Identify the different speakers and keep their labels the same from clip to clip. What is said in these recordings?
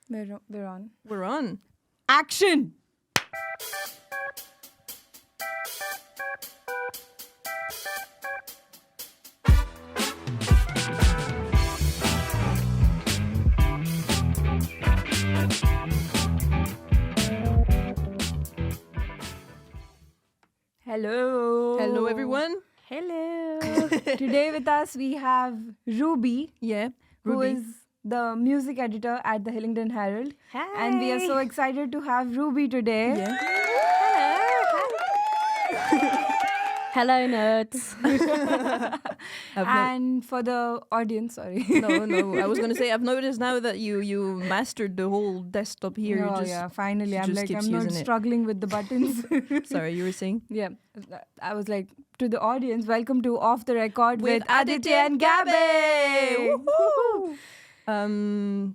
Speaker 1: We're on.
Speaker 2: We're on.
Speaker 1: Action! Hello.
Speaker 2: Hello, everyone.
Speaker 1: Hello. Today with us we have Ruby,
Speaker 2: Yeah,
Speaker 1: who
Speaker 2: Ruby.
Speaker 1: is the music editor at the Hillingdon Herald.
Speaker 3: Hi.
Speaker 1: And we are so excited to have Ruby today.
Speaker 2: Yeah.
Speaker 3: Hello, nerds.
Speaker 1: And for the audience, sorry.
Speaker 2: No. I was gonna say I've noticed now that you mastered the whole desktop here.
Speaker 1: Oh,
Speaker 2: you just,
Speaker 1: yeah, finally.
Speaker 2: she
Speaker 1: I'm
Speaker 2: just
Speaker 1: like,
Speaker 2: keeps
Speaker 1: I'm not
Speaker 2: using it.
Speaker 1: struggling with the buttons.
Speaker 2: Sorry, you were saying.
Speaker 1: Yeah. I was like, to the audience, welcome to Off the Record with
Speaker 2: Aditi
Speaker 1: Aditi and Gaby.
Speaker 2: Woohoo!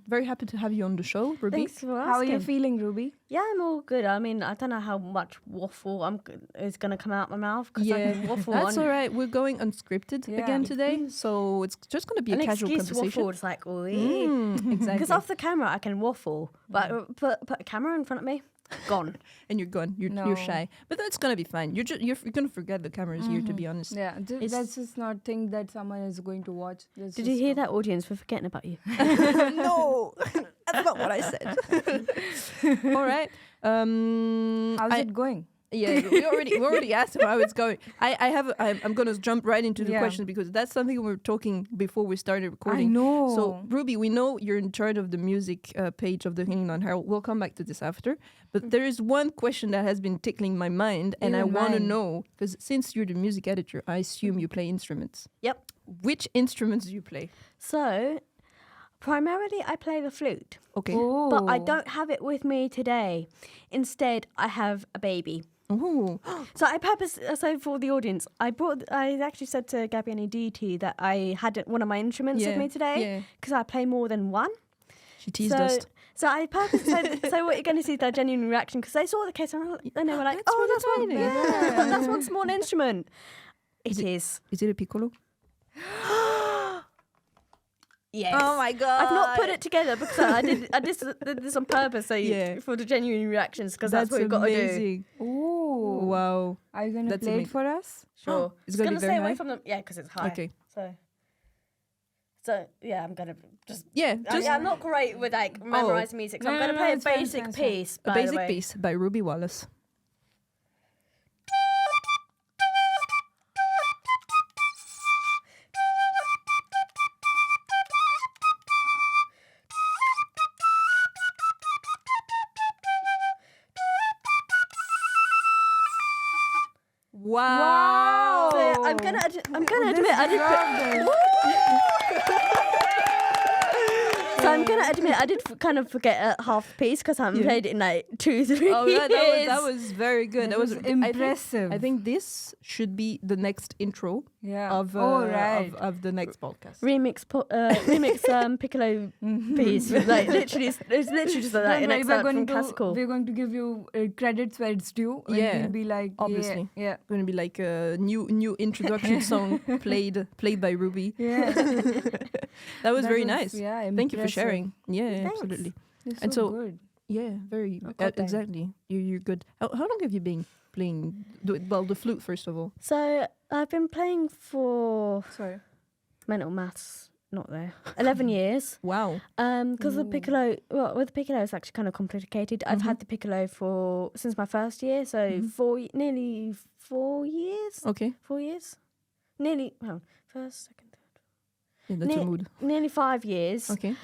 Speaker 2: Very happy to have you on the show, Ruby.
Speaker 3: Thanks for asking.
Speaker 1: How are you feeling, Ruby?
Speaker 3: Yeah, I'm all good. I mean, I don't know how much waffle is going to come out my mouth. Cause I can waffle
Speaker 2: that's
Speaker 3: on.
Speaker 2: all right. We're going unscripted
Speaker 1: Yeah.
Speaker 2: again today, so it's just going to be
Speaker 3: An
Speaker 2: a casual
Speaker 3: excuse to
Speaker 2: conversation.
Speaker 3: waffle. It's like,
Speaker 2: Exactly.
Speaker 3: because off the camera I can waffle, but put a camera in front of me, gone.
Speaker 2: And you're gone. You're shy, but that's gonna be fine. You're gonna forget the camera's here. To be honest.
Speaker 1: Yeah, let's just not think that someone is going to watch. Let's
Speaker 3: Did
Speaker 1: just
Speaker 3: you hear
Speaker 1: stop.
Speaker 3: that, audience? We're forgetting about you.
Speaker 2: No, that's not what I said. All right.
Speaker 1: How's it going?
Speaker 2: Yeah, we already asked him how it's going. I'm gonna jump right into the
Speaker 1: Yeah.
Speaker 2: questions because that's something we were talking before we started recording.
Speaker 1: I know.
Speaker 2: So Ruby, we know you're in charge of the music page of the Hillingdon Herald. We'll come back to this after. But there is one question that has been tickling my mind, and I
Speaker 1: Even
Speaker 2: want to
Speaker 1: mine.
Speaker 2: know because since you're the music editor, I assume you play instruments.
Speaker 3: Yep.
Speaker 2: Which instruments do you play?
Speaker 3: So, primarily I play the flute,
Speaker 2: Okay.
Speaker 3: but I
Speaker 1: Oh.
Speaker 3: don't have it with me today. Instead, I have a baby.
Speaker 2: Oh.
Speaker 3: So so for the audience, I actually said to Gaby and Aditi that I had one of my instruments with me today because I play more than one.
Speaker 2: She teased us.
Speaker 3: So I purposely so what you're going to see is their genuine reaction because they saw the kids and they were like,
Speaker 2: That's
Speaker 3: oh,
Speaker 2: really
Speaker 3: that's one,
Speaker 2: tiny."
Speaker 3: yeah, that's one small instrument. It is.
Speaker 2: Is it a piccolo?
Speaker 3: Yes.
Speaker 2: Oh my god!
Speaker 3: I've not put it together because I did this on purpose for the genuine reactions because that's what we've got to do.
Speaker 2: amazing.
Speaker 1: Oh.
Speaker 2: Wow.
Speaker 1: Are you going to
Speaker 2: That's
Speaker 1: play it
Speaker 2: amazing.
Speaker 1: for us?
Speaker 3: Sure.
Speaker 2: It's gonna be
Speaker 3: stay
Speaker 2: very
Speaker 3: away
Speaker 2: high?
Speaker 3: from them. Yeah, because it's high.
Speaker 2: Okay.
Speaker 3: So yeah, I'm gonna just.
Speaker 2: Yeah, just
Speaker 3: I'm not great with like memorizing music, so I'm
Speaker 1: No,
Speaker 3: going to
Speaker 1: no,
Speaker 3: play
Speaker 1: no,
Speaker 3: a
Speaker 1: it's fine,
Speaker 3: basic
Speaker 1: it's fine.
Speaker 3: piece.
Speaker 2: a
Speaker 3: by the
Speaker 2: basic
Speaker 3: way.
Speaker 2: piece by Ruby Wallace. Wow!
Speaker 3: So I'm gonna admit I did. So I'm gonna admit I did kind of forget half the piece because I haven't played it in like 2-3
Speaker 2: Oh,
Speaker 3: years.
Speaker 2: that was very good. That was
Speaker 1: impressive.
Speaker 2: I think this should be the next intro
Speaker 1: Yeah.
Speaker 2: of
Speaker 1: right.
Speaker 2: of the next podcast.
Speaker 3: remix piccolo piece. Like literally, it's literally just like
Speaker 1: Don't
Speaker 3: an
Speaker 1: worry,
Speaker 3: excerpt from classical.
Speaker 1: we're going to give you credits where it's due. And
Speaker 2: Yeah,
Speaker 1: we'll be like,
Speaker 2: obviously.
Speaker 1: Yeah.
Speaker 2: Going to be like a new introduction song played by Ruby.
Speaker 1: Yeah.
Speaker 2: That was very nice.
Speaker 1: Yeah,
Speaker 2: Thank you for
Speaker 1: impressive.
Speaker 2: sharing. Yeah,
Speaker 3: Thanks.
Speaker 2: absolutely.
Speaker 1: You're
Speaker 2: And
Speaker 1: so
Speaker 2: so-
Speaker 1: good.
Speaker 2: Yeah, very
Speaker 1: Okay.
Speaker 2: exactly. You're good. How long have you been playing? The flute first of all.
Speaker 3: So I've been playing for
Speaker 1: Sorry.
Speaker 3: mental maths. Not there. 11 years.
Speaker 2: Wow.
Speaker 3: Because the piccolo, well, with the piccolo, it's actually kind of complicated. I've had the piccolo since my first year, so nearly 4 years.
Speaker 2: Okay.
Speaker 3: 4 years, nearly. Well, first, second, third.
Speaker 2: Yeah, that's your mood.
Speaker 3: Nearly 5 years.
Speaker 2: Okay.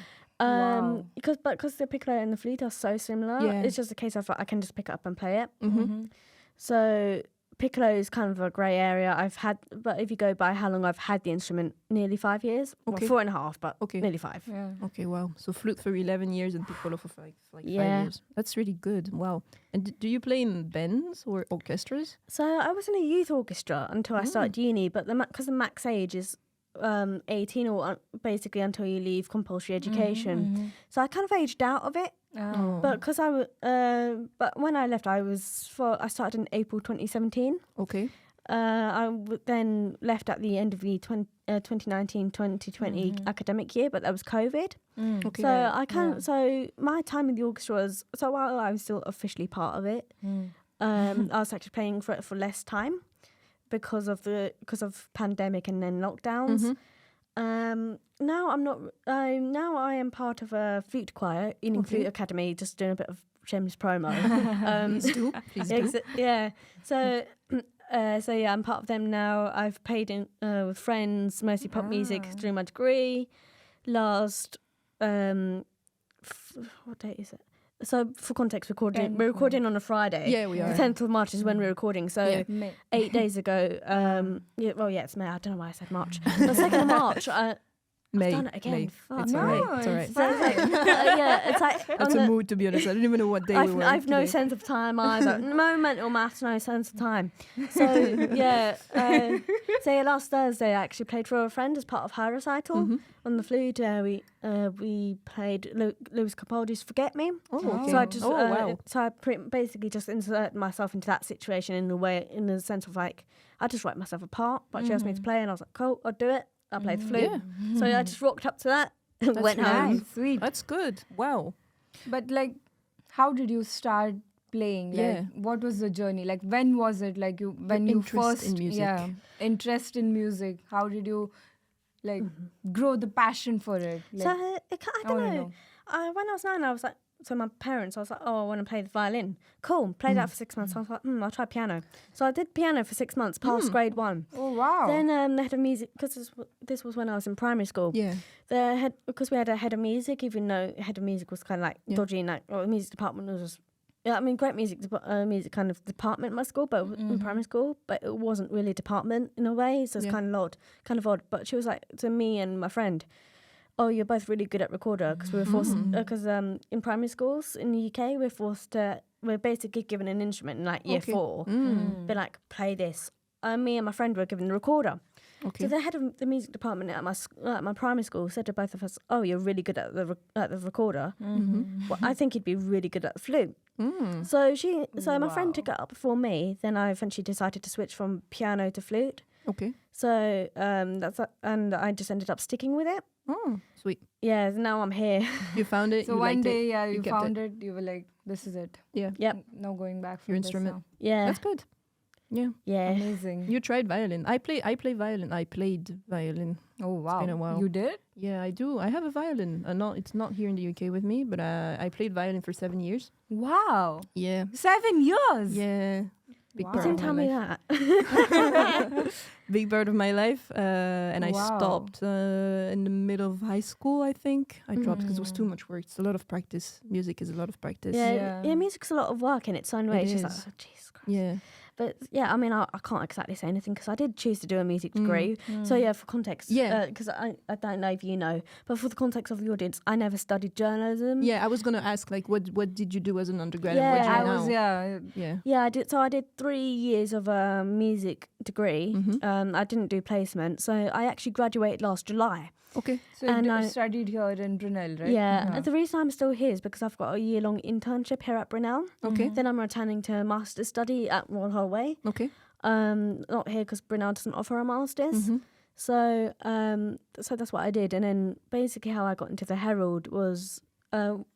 Speaker 1: Wow.
Speaker 3: Because the piccolo and the flute are so similar,
Speaker 2: Yeah.
Speaker 3: it's just a case of I can just pick it up and play it.
Speaker 2: Mm-hmm.
Speaker 3: So piccolo is kind of a grey area. But if you go by how long I've had the instrument, nearly 5 years.
Speaker 2: Okay.
Speaker 3: Well, 4.5, but
Speaker 2: Okay.
Speaker 3: nearly 5.
Speaker 1: Yeah.
Speaker 2: Okay, wow. So flute for 11 years and piccolo for 5
Speaker 3: Yeah.
Speaker 2: years. That's really good. Wow. And do you play in bands or orchestras?
Speaker 3: So I was in a youth orchestra until I started uni, but because the max age is 18 or basically until you leave compulsory education. So I kind of aged out of it.
Speaker 1: Oh.
Speaker 3: But because but when I left, I started in April 2017.
Speaker 2: Okay.
Speaker 3: then left at the end of the 2019-2020 academic year, but that was COVID.
Speaker 2: Okay.
Speaker 3: So I can't. So my time in the orchestra was while I was still officially part of it, I was actually playing for it for less time because of pandemic and then lockdowns. Now I'm not. Now I am part of a flute choir, Ealing Flute Academy, just doing a bit of shameless promo.
Speaker 2: Please do.
Speaker 3: Yeah. So yeah, I'm part of them now. I've played in with friends, mostly pop music during my degree. Last, what date is it? So for context, we're recording on a Friday.
Speaker 2: Yeah, we are.
Speaker 3: The 10th of March is when we're recording. So
Speaker 1: May.
Speaker 3: 8 days ago, it's May. I don't know why I said March. The 2nd of March,
Speaker 2: May.
Speaker 3: I've done it again.
Speaker 2: May.
Speaker 3: Fuck.
Speaker 2: It's all right. It's all right.
Speaker 3: So it's like, it's like
Speaker 2: That's a mood, to be honest. I don't even know what day we were.
Speaker 3: I've no
Speaker 2: today.
Speaker 3: sense of time either. No mental maths, no sense of time. So last Thursday I actually played for a friend as part of her recital on the flute. We played Lewis Capaldi's "Forget Me."
Speaker 2: Oh, okay.
Speaker 3: So I just
Speaker 2: wow.
Speaker 3: basically just insert myself into that situation in the sense of like I just write myself a part, but she asked me to play, and I was like, cool, I'll do it. I played the flute.
Speaker 2: Yeah.
Speaker 3: So I just rocked up to that and went home.
Speaker 1: Nice, sweet.
Speaker 2: That's good. Wow.
Speaker 1: But like, how did you start playing? Like,
Speaker 2: Yeah.
Speaker 1: what was the journey? Like, when was it? Like, you
Speaker 2: interest
Speaker 1: first
Speaker 2: in music.
Speaker 1: Yeah, interest in music. How did you like grow the passion for it? Like,
Speaker 3: So I don't
Speaker 1: wanna
Speaker 3: know. When I was 9, I was like, so my parents, I was like, oh, I want to play the violin. Cool. Played that for 6 months. I was like, I'll try piano. So I did piano for 6 months, past grade 1.
Speaker 1: Oh wow.
Speaker 3: Then the head of music, because this was when I was in primary school.
Speaker 2: Yeah.
Speaker 3: Because we had a head of music, even though head of music was kind of like dodgy, and like the music department was just, great music kind of department in my school, but in primary school, but it wasn't really a department in a way, so it's kind of odd. But she was like to me and my friend, oh, you're both really good at recorder, because we were forced, because in primary schools in the UK, we're basically given an instrument in like year 4, be like, play this. Me and my friend were given the recorder.
Speaker 2: Okay.
Speaker 3: So the head of the music department at my primary school said to both of us, oh, you're really good at the recorder. Well, I think you'd be really good at the flute. So my friend took it up before me. Then I eventually decided to switch from piano to flute.
Speaker 2: Okay.
Speaker 3: So and I just ended up sticking with it.
Speaker 2: Oh, sweet.
Speaker 3: Yeah, now I'm here.
Speaker 2: You found it.
Speaker 1: So
Speaker 2: you
Speaker 1: one
Speaker 2: liked
Speaker 1: day,
Speaker 2: it,
Speaker 1: you
Speaker 2: kept
Speaker 1: found it. You were like, this is it.
Speaker 2: Yeah.
Speaker 3: Yep.
Speaker 1: No going back from
Speaker 2: Your
Speaker 1: this
Speaker 2: instrument.
Speaker 1: now.
Speaker 3: Yeah.
Speaker 2: That's good. Yeah.
Speaker 3: Yeah.
Speaker 1: Amazing.
Speaker 2: You tried violin. I play violin. I played violin.
Speaker 1: Oh wow.
Speaker 2: been a while.
Speaker 1: You did?
Speaker 2: Yeah, I do. I have a violin. It's not here in the UK with me, but I played violin for 7 years.
Speaker 1: Wow.
Speaker 2: Yeah.
Speaker 1: 7 years.
Speaker 2: Yeah. Big
Speaker 1: Wow.
Speaker 3: You
Speaker 2: part
Speaker 3: didn't
Speaker 2: of
Speaker 3: tell
Speaker 2: my
Speaker 3: me
Speaker 2: life.
Speaker 3: that.
Speaker 2: Big part of my life. And I
Speaker 1: Wow.
Speaker 2: stopped in the middle of high school, I think. I dropped because it was too much work. It's a lot of practice. Music is a lot of practice.
Speaker 3: Yeah, music's a lot of work in its own way.
Speaker 2: It
Speaker 3: It's just
Speaker 2: is.
Speaker 3: like, oh, Jesus Christ.
Speaker 2: Yeah.
Speaker 3: But yeah, I mean, I can't exactly say anything because I did choose to do a music degree. So yeah, for context, because I don't know if you know, but for the context of the audience, I never studied journalism.
Speaker 2: Yeah, I was going to ask, like, what did you do as an undergrad?
Speaker 3: Yeah,
Speaker 2: and what do you
Speaker 1: I
Speaker 2: now?
Speaker 1: was,
Speaker 2: Yeah.
Speaker 3: Yeah, I did. So I did 3 years of a music degree. I didn't do placement, so I actually graduated last July.
Speaker 2: Okay.
Speaker 1: So
Speaker 3: And
Speaker 1: you
Speaker 3: I-
Speaker 1: studied here in Brunel, right?
Speaker 3: Yeah, and the reason I'm still here is because I've got a year-long internship here at Brunel.
Speaker 2: Okay.
Speaker 3: Then I'm returning to a master's study at Royal Holloway.
Speaker 2: Okay.
Speaker 3: Not here because Brunel doesn't offer a master's. So that's what I did. And then basically how I got into the Herald was, well,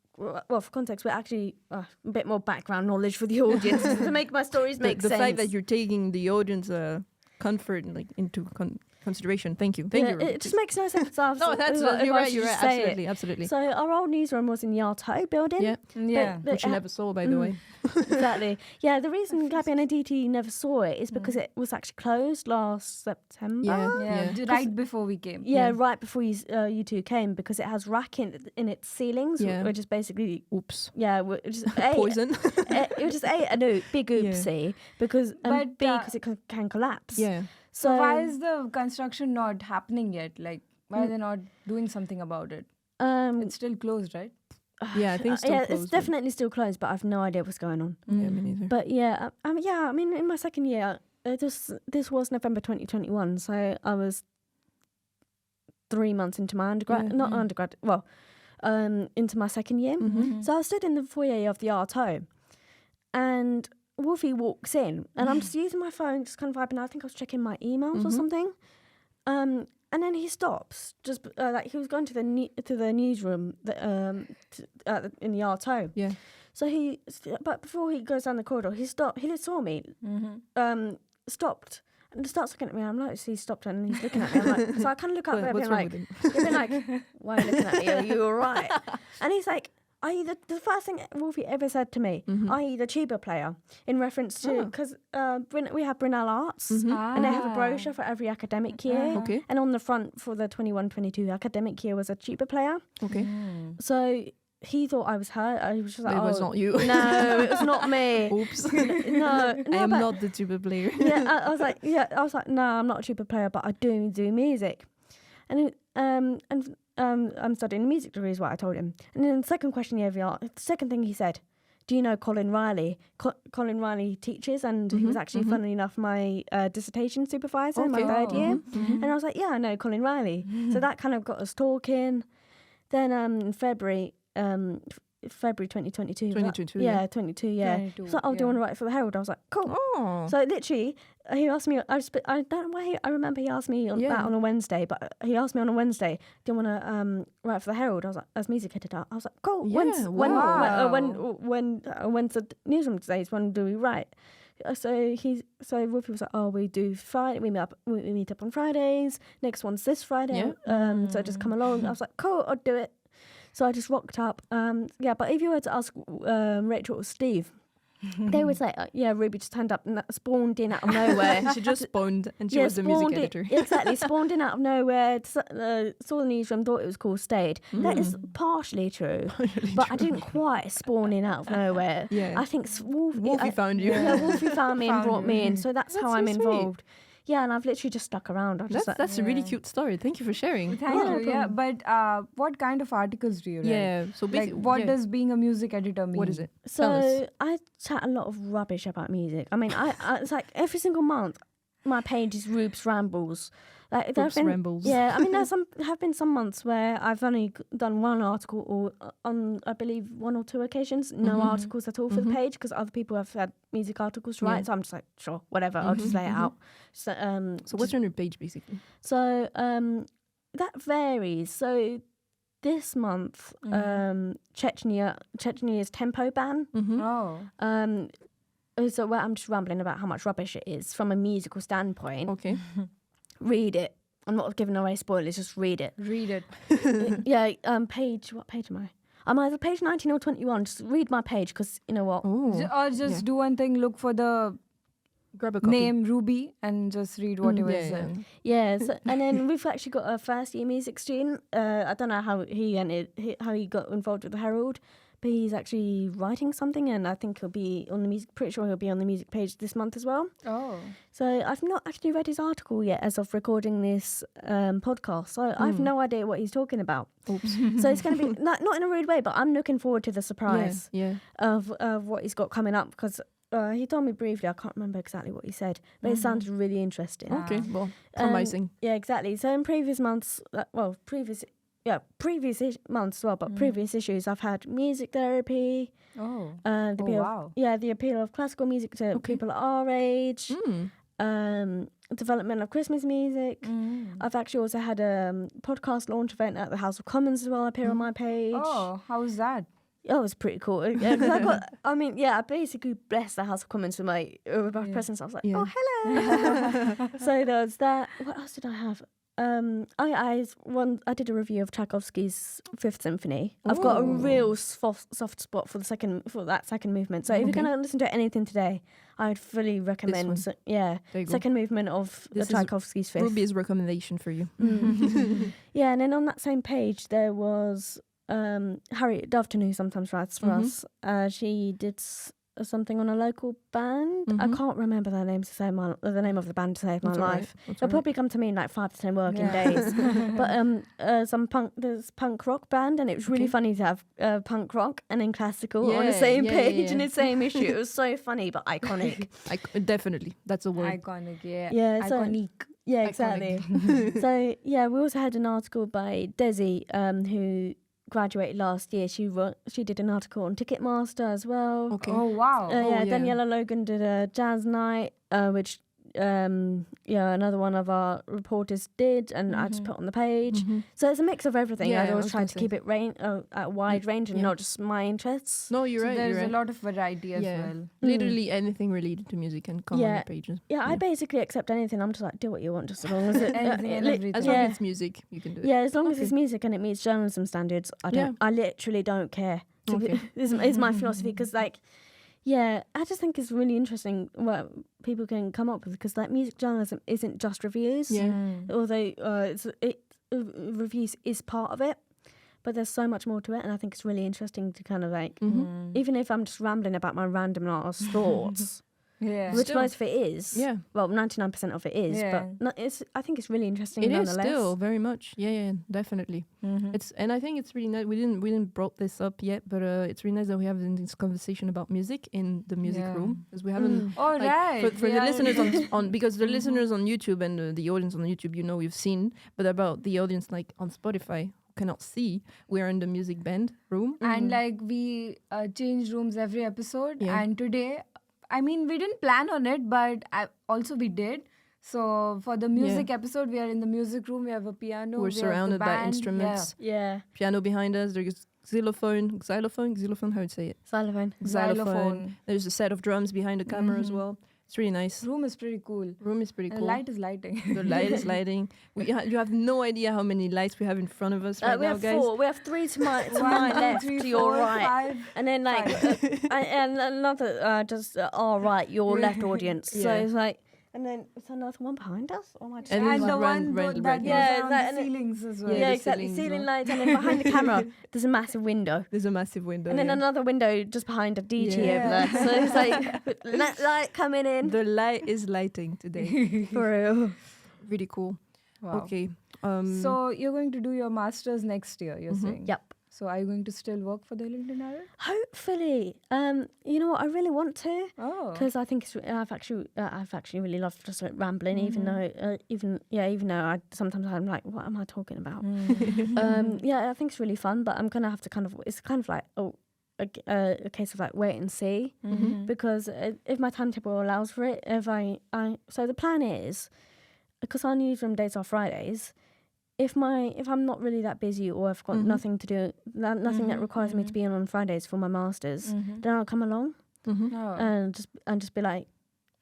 Speaker 3: for context, we're actually a bit more background knowledge for the audience to make my stories make
Speaker 2: the
Speaker 3: sense.
Speaker 2: fact that you're taking the audience comfort into consideration. Thank you. Thank you.
Speaker 3: It just makes no sense. No,
Speaker 2: No, that's you're right. You're right. Absolutely, absolutely.
Speaker 3: So our old newsroom was in the Arto building.
Speaker 2: Yeah.
Speaker 1: Yeah.
Speaker 2: Which you never saw, by the way.
Speaker 3: Exactly. Yeah, the reason Gaby and Aditi never saw it is because it was actually closed last September.
Speaker 2: Yeah.
Speaker 1: Right before we came.
Speaker 3: Yeah, right before you two came, because it has rack in its ceilings,
Speaker 2: Yeah.
Speaker 3: which is basically
Speaker 2: Oops.
Speaker 3: which is
Speaker 2: Poison.
Speaker 3: it was just a big oopsie because
Speaker 1: But,
Speaker 3: B because it can collapse.
Speaker 2: Yeah.
Speaker 1: So why is the construction not happening yet? Like, why are they not doing something about it? It's still closed, right?
Speaker 2: Yeah, I think it's still
Speaker 3: yeah,
Speaker 2: closed.
Speaker 3: it's definitely still closed, but I've no idea what's going on.
Speaker 2: Yeah, me neither.
Speaker 3: But I mean, in my second year, this was November 2021, so I was 3 months into my undergrad, not undergrad, well, into my second year. So I stood in the foyer of the Arto, and Wolfie walks in, and I'm just using my phone, just kind of vibing. I think I was checking my emails or something. And then he stops. Just like he was going to the newsroom in the R2.
Speaker 2: Yeah.
Speaker 3: So but before he goes down the corridor, he stopped. He saw me. Stopped. And he starts looking at me. I'm like, he stopped and he's looking at me. I'm like, so I kind of look up at him,
Speaker 2: what's wrong with him?
Speaker 3: being like, why are you looking at me? Are you all right? And he's like, are you the first thing Wolfie ever said to me, are you the tuba player? In reference to, because we have Brunel Arts, and they have a brochure for every academic year.
Speaker 2: Okay.
Speaker 3: And on the front for the 21-22 academic year was a tuba player.
Speaker 2: Okay.
Speaker 3: So he thought I was her. I was just like,
Speaker 2: It was not you.
Speaker 3: No, it was not me.
Speaker 2: Oops.
Speaker 3: No,
Speaker 2: I am not the tuba player.
Speaker 3: I was like, no, I'm not a tuba player, but I do music. And I'm studying a music degree is what I told him. And then the second question the second thing he said, do you know Colin Riley? Colin Riley teaches, and he was actually, funnily enough, my dissertation supervisor in my third year. And I was like, yeah, I know Colin Riley. So that kind of got us talking. Then in February 2022.
Speaker 2: 2022,
Speaker 3: Yeah, 22, yeah.
Speaker 1: 22,
Speaker 3: He's like, oh, do you want to write for the Herald? I was like, cool.
Speaker 2: Oh.
Speaker 3: So literally, he asked me, I don't know why, I remember he asked me that on a Wednesday, but he asked me on a Wednesday, do you want to write for the Herald? I was like, as music editor. I was like, cool.
Speaker 2: Yeah,
Speaker 3: When's the newsroom days? When do we write? So Wolfie was like, oh, we do Friday. We meet up on Fridays. Next one's this Friday. So just come along. I was like, cool, I'll do it. So I just rocked up. But if you were to ask Rachel or Steve, they would say, Ruby just turned up and that spawned in out of nowhere.
Speaker 2: She just spawned and she was the music editor.
Speaker 3: Exactly, spawned in out of nowhere, saw the newsroom, thought it was cool, stayed. That is partially true, but I didn't quite spawn in out of nowhere.
Speaker 2: Yeah.
Speaker 3: I think
Speaker 2: Wolfie found you.
Speaker 3: Yeah, Wolfie found me and brought me in, so that's how
Speaker 2: so
Speaker 3: I'm
Speaker 2: sweet.
Speaker 3: involved. Yeah, and I've literally just stuck around.
Speaker 2: That's a really cute story. Thank you for sharing.
Speaker 1: Thank you. Yeah, but what kind of articles do you write?
Speaker 2: Yeah. So
Speaker 1: like, what does being a music editor mean?
Speaker 2: What is it?
Speaker 3: So I chat a lot of rubbish about music. I mean, it's like every single month, my page is Rube's Rambles. Like
Speaker 2: Rambles.
Speaker 3: Yeah, I mean, have been some months where I've only done one article, or on I believe one or two occasions, no articles at all for the page, because other people have had music articles to write. So I'm just like, sure, whatever, I'll just lay it out. So
Speaker 2: what's on your page basically?
Speaker 3: So that varies. So this month, Chechnya's tempo ban. So where I'm just rambling about how much rubbish it is from a musical standpoint.
Speaker 2: Okay.
Speaker 3: Read it. I'm not giving away spoilers, just read it.
Speaker 1: Read it.
Speaker 3: What page am I? I'm either page 19 or 21. Just read my page, because you know what?
Speaker 1: Or just do one thing, look for the
Speaker 2: Grab a copy.
Speaker 1: name Ruby and just read whatever is there.
Speaker 3: Yeah, so, and then we've actually got a first year music student. I don't know how he got involved with the Herald, but he's actually writing something, and I think he'll be on the music. Pretty sure he'll be on the music page this month as well.
Speaker 1: Oh,
Speaker 3: so I've not actually read his article yet as of recording this podcast. So I have no idea what he's talking about.
Speaker 2: Oops.
Speaker 3: So it's going to be not in a rude way, but I'm looking forward to the surprise of what he's got coming up, because he told me briefly. I can't remember exactly what he said, but it sounded really interesting.
Speaker 2: Okay, well, promising.
Speaker 3: Yeah, exactly. So in previous months, previous months as well, but previous issues, I've had music therapy. The appeal of classical music to people at our age. Development of Christmas music. I've actually also had a podcast launch event at the House of Commons as well, appear on my page.
Speaker 1: Oh, how was that?
Speaker 3: Oh, it was pretty cool. Yeah, I basically blessed the House of Commons with my presence. I was like, oh, hello. So there was that. What else did I have? I did a review of Tchaikovsky's Fifth Symphony. I've got a real soft spot for that second movement. So if you're going to listen to anything today, I would fully recommend. Second movement of Tchaikovsky's Fifth.
Speaker 2: Ruby's recommendation for you.
Speaker 3: Yeah, and then on that same page there was Harriet Doveton, who sometimes writes for us. She did something on a local band. I can't remember the name the name of the band to save my life. They'll probably come to me in like 5 to 10 working days. But there's punk rock band, and it was really funny to have punk rock and then classical on the same page in the same issue. It was so funny but iconic.
Speaker 2: Definitely, that's a word.
Speaker 1: Iconic, yeah.
Speaker 3: Iconic. Yeah, exactly. So we also had an article by Desi, who graduated last year. She did an article on Ticketmaster as well.
Speaker 2: Okay.
Speaker 1: Oh wow.
Speaker 3: Daniela Logan did a jazz night, which another one of our reporters did, and I just put on the page. So it's a mix of everything.
Speaker 2: Yeah,
Speaker 3: I'd
Speaker 2: I
Speaker 3: always
Speaker 2: was
Speaker 3: try
Speaker 2: gonna
Speaker 3: to
Speaker 2: say.
Speaker 3: keep it a wide range and not just my interests.
Speaker 2: No, you're
Speaker 1: So
Speaker 2: right.
Speaker 1: there's
Speaker 2: you're right.
Speaker 1: a lot of variety as well.
Speaker 2: Literally anything related to music can come on the pages.
Speaker 3: Yeah, I basically accept anything. I'm just like, do what you want, just as long as it,
Speaker 1: Anything and everything.
Speaker 2: As long as it's music, you can do it.
Speaker 3: Yeah, as long as it's music and it meets journalism standards, I literally don't care. Is my philosophy, because I just think it's really interesting what people can come up with, because music journalism isn't just reviews. Although reviews is part of it, but there's so much more to it, and I think it's really interesting to kind of even if I'm just rambling about my random ass thoughts. Which most of it is. Well, 99% of it is. But I think it's really interesting.
Speaker 2: It is
Speaker 3: nonetheless.
Speaker 2: still very much. Yeah, definitely. And I think it's really nice. We didn't brought this up yet, but it's really nice that we have this conversation about music in the music room, because we haven't.
Speaker 1: Right.
Speaker 2: For the listeners on because the listeners on YouTube and the audience on YouTube, you've seen, but about the audience on Spotify cannot see, we're in the music band room,
Speaker 1: and we change rooms every episode, and today, I mean, we didn't plan on it, but also we did. So for the music episode, we are in the music room. We have a piano.
Speaker 2: We're surrounded by instruments.
Speaker 3: Yeah.
Speaker 2: Piano behind us. There's xylophone. How would you say it?
Speaker 3: Xylophone.
Speaker 2: There's a set of drums behind the camera as well. It's really nice.
Speaker 1: Room is pretty cool.
Speaker 2: The
Speaker 1: light is lighting.
Speaker 2: The light is lighting. You have no idea how many lights we have in front of us right now, guys.
Speaker 3: We have 4. We have 3 to my left,
Speaker 1: 3,
Speaker 3: to your
Speaker 1: 4,
Speaker 3: right,
Speaker 1: 5,
Speaker 3: and then and another just our right, your left audience. So it's and then it's another one behind us. Oh my!
Speaker 1: And the one that goes around the ceilings as well.
Speaker 3: Yeah, exactly. Ceiling lights, and then behind the camera, there's a massive window. And then another window just behind Aditi over there. So it's light coming in.
Speaker 2: The light is lighting today.
Speaker 3: For real.
Speaker 2: Really cool.
Speaker 1: Wow.
Speaker 2: Okay.
Speaker 1: So you're going to do your masters next year, you're saying?
Speaker 3: Yep.
Speaker 1: So are you going to still work for the Hillingdon Herald?
Speaker 3: Hopefully. You know what? I really want to.
Speaker 1: Oh.
Speaker 3: Because I think I've actually really loved just rambling, even though sometimes I'm like, what am I talking about? I think it's really fun, but I'm gonna have to it's kind of like a case of wait and see, because if my timetable allows for it, so the plan is, because our newsroom days are Fridays. If I'm not really that busy, or I've got nothing to do, nothing that requires me to be on Fridays for my masters, then I'll come along and just be like,